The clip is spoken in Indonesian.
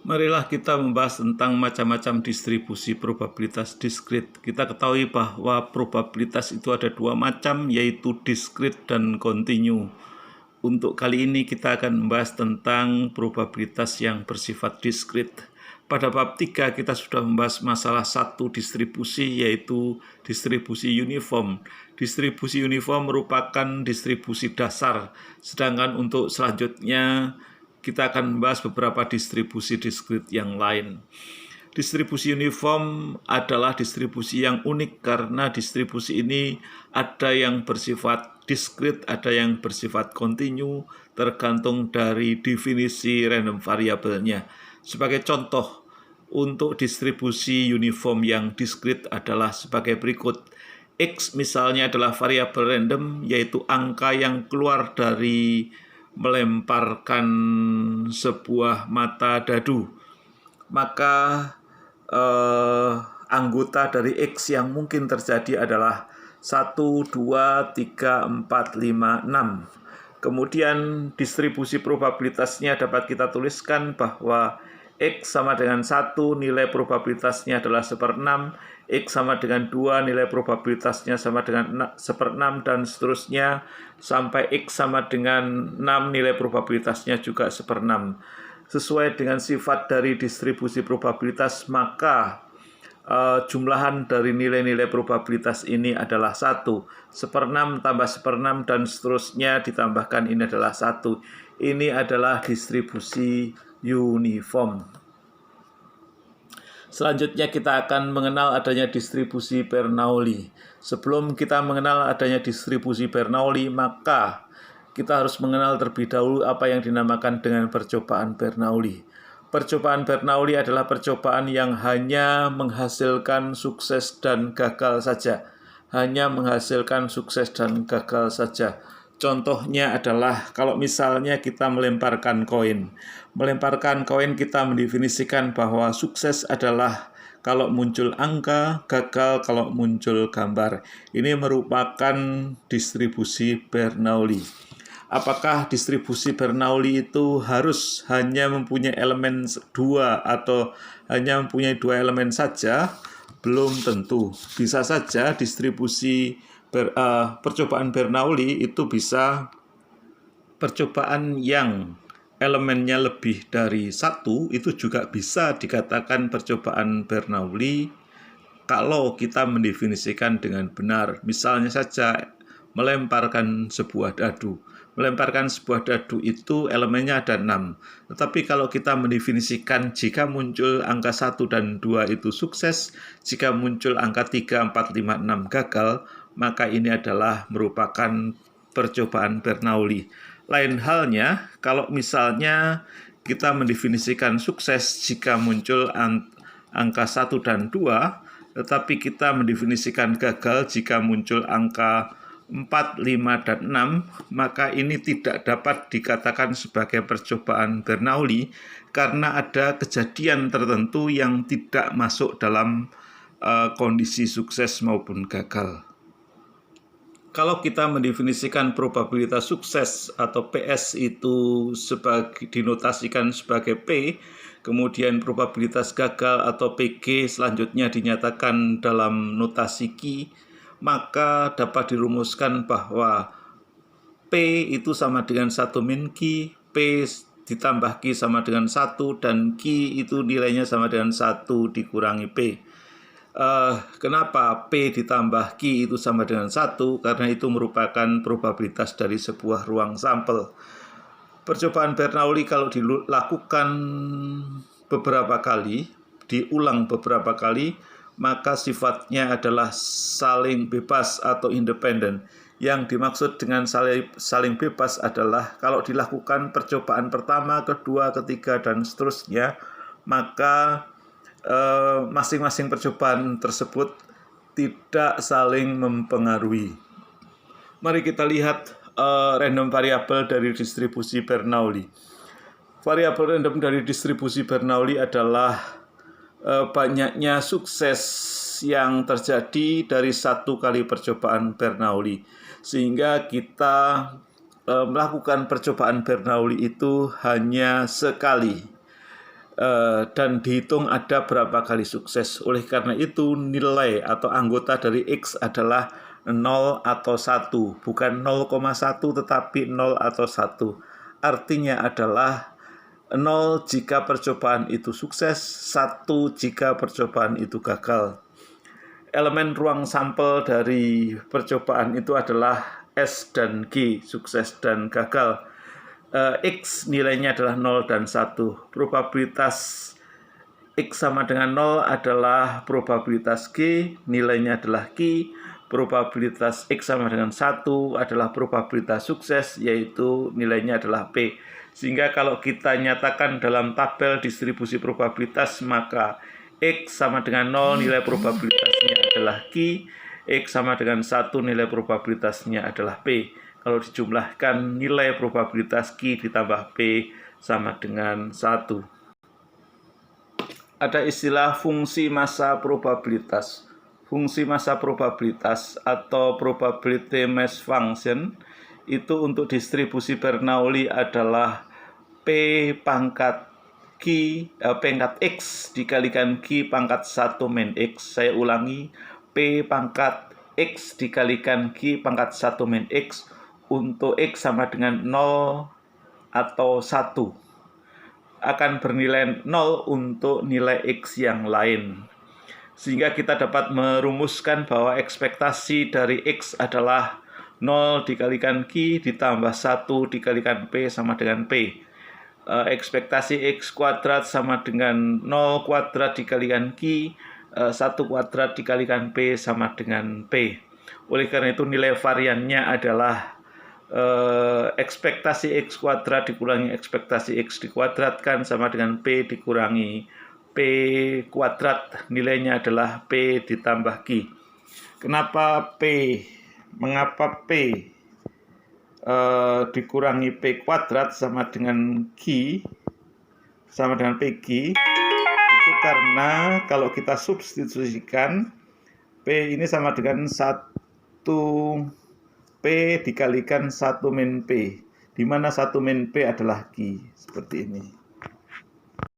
Marilah kita membahas tentang macam-macam distribusi probabilitas diskrit. Kita ketahui bahwa probabilitas itu ada dua macam, yaitu diskrit dan kontinu. Untuk kali ini kita akan membahas tentang probabilitas yang bersifat diskrit. Pada bab 3 kita sudah membahas masalah satu distribusi, yaitu distribusi uniform. Distribusi uniform merupakan distribusi dasar, sedangkan untuk selanjutnya kita akan membahas beberapa distribusi diskrit yang lain. Distribusi uniform adalah distribusi yang unik karena distribusi ini ada yang bersifat diskrit, ada yang bersifat kontinu, tergantung dari definisi random variabelnya. Sebagai contoh, untuk distribusi uniform yang diskrit adalah sebagai berikut. X misalnya adalah variabel random, yaitu angka yang keluar dari melemparkan sebuah mata dadu. Maka anggota dari X yang mungkin terjadi adalah 1, 2, 3, 4, 5, 6. Kemudian distribusi probabilitasnya dapat kita tuliskan bahwa X sama dengan 1, nilai probabilitasnya adalah 1/6, X sama dengan 2, nilai probabilitasnya sama dengan 1/6, dan seterusnya sampai X sama dengan 6, nilai probabilitasnya juga 1/6. Sesuai dengan sifat dari distribusi probabilitas, maka jumlahan dari nilai-nilai probabilitas ini adalah 1. 1/6 tambah 1/6 dan seterusnya ditambahkan ini adalah 1. Ini adalah distribusi uniform. Selanjutnya kita akan mengenal adanya distribusi Bernoulli. Sebelum kita mengenal adanya distribusi Bernoulli, maka kita harus mengenal terlebih dahulu apa yang dinamakan dengan percobaan Bernoulli. Percobaan Bernoulli adalah percobaan yang hanya menghasilkan sukses dan gagal saja. Hanya menghasilkan sukses dan gagal saja. Contohnya adalah kalau misalnya kita melemparkan koin. Melemparkan koin kita mendefinisikan bahwa sukses adalah kalau muncul angka, gagal kalau muncul gambar. Ini merupakan distribusi Bernoulli. Apakah distribusi Bernoulli itu harus hanya mempunyai elemen 2 atau hanya mempunyai 2 elemen saja? Belum tentu. Bisa saja distribusi percobaan Bernoulli itu bisa percobaan yang elemennya lebih dari 1, itu juga bisa dikatakan percobaan Bernoulli kalau kita mendefinisikan dengan benar. Misalnya saja melemparkan sebuah dadu. Melemparkan sebuah dadu itu elemennya ada 6. Tetapi kalau kita mendefinisikan jika muncul angka 1 dan 2 itu sukses, jika muncul angka 3, 4, 5, 6 gagal, maka ini adalah merupakan percobaan Bernoulli. Lain halnya, kalau misalnya kita mendefinisikan sukses jika muncul angka 1 dan 2, tetapi kita mendefinisikan gagal jika muncul angka 4, 5, dan 6, maka ini tidak dapat dikatakan sebagai percobaan Bernoulli karena ada kejadian tertentu yang tidak masuk dalam kondisi sukses maupun gagal. Kalau kita mendefinisikan probabilitas sukses atau PS itu dinotasikan sebagai P, kemudian probabilitas gagal atau PG selanjutnya dinyatakan dalam notasi Q, maka dapat dirumuskan bahwa P itu sama dengan 1 min Q, P ditambah Q sama dengan 1, dan Q itu nilainya sama dengan 1 dikurangi P. Kenapa P ditambah Q itu sama dengan 1? Karena itu merupakan probabilitas dari sebuah ruang sampel. Percobaan Bernoulli kalau dilakukan beberapa kali, diulang beberapa kali, maka sifatnya adalah saling bebas atau independen. Yang dimaksud dengan saling bebas adalah kalau dilakukan percobaan pertama, kedua, ketiga, dan seterusnya, maka masing-masing percobaan tersebut tidak saling mempengaruhi. Mari kita lihat random variabel dari distribusi Bernoulli. Variabel random dari distribusi Bernoulli adalah banyaknya sukses yang terjadi dari satu kali percobaan Bernoulli. Sehingga kita melakukan percobaan Bernoulli itu hanya sekali. dan dihitung ada berapa kali sukses. Oleh karena itu nilai atau anggota dari X adalah 0 atau 1, bukan 0,1 tetapi 0 atau 1. Artinya adalah 0 jika percobaan itu sukses, 1 jika percobaan itu gagal. Elemen ruang sampel dari percobaan itu adalah S dan G, sukses dan gagal. X nilainya adalah 0 dan 1. Probabilitas X sama dengan 0 adalah probabilitas G, nilainya adalah Q. Probabilitas X sama dengan 1 adalah probabilitas sukses, yaitu nilainya adalah P. Sehingga kalau kita nyatakan dalam tabel distribusi probabilitas, maka X sama dengan 0, nilai probabilitasnya adalah Q. X sama dengan 1, nilai probabilitasnya adalah P. Kalau dijumlahkan nilai probabilitas Q ditambah P sama dengan 1. Ada istilah fungsi massa probabilitas. Fungsi massa probabilitas atau probability mass function itu untuk distribusi Bernoulli adalah P pangkat X dikalikan Q pangkat 1 min X. Saya ulangi, P pangkat X dikalikan Q pangkat 1 min X untuk X sama dengan 0 atau 1 akan bernilai 0 untuk nilai X yang lain. Sehingga kita dapat merumuskan bahwa ekspektasi dari X adalah 0 dikalikan Q ditambah 1 dikalikan P sama dengan P. Ekspektasi X kuadrat sama dengan 0 kuadrat dikalikan Q, 1 kuadrat dikalikan P sama dengan P. Oleh karena itu nilai variannya adalah ekspektasi X kuadrat dikurangi ekspektasi X dikuadratkan sama dengan P dikurangi P kuadrat, nilainya adalah P ditambah Q. Kenapa P? Mengapa P dikurangi P kuadrat sama dengan Q sama dengan PQ? Itu karena kalau kita substitusikan P ini sama dengan 1 P dikalikan 1 min P, di mana 1 min P adalah Q, seperti ini.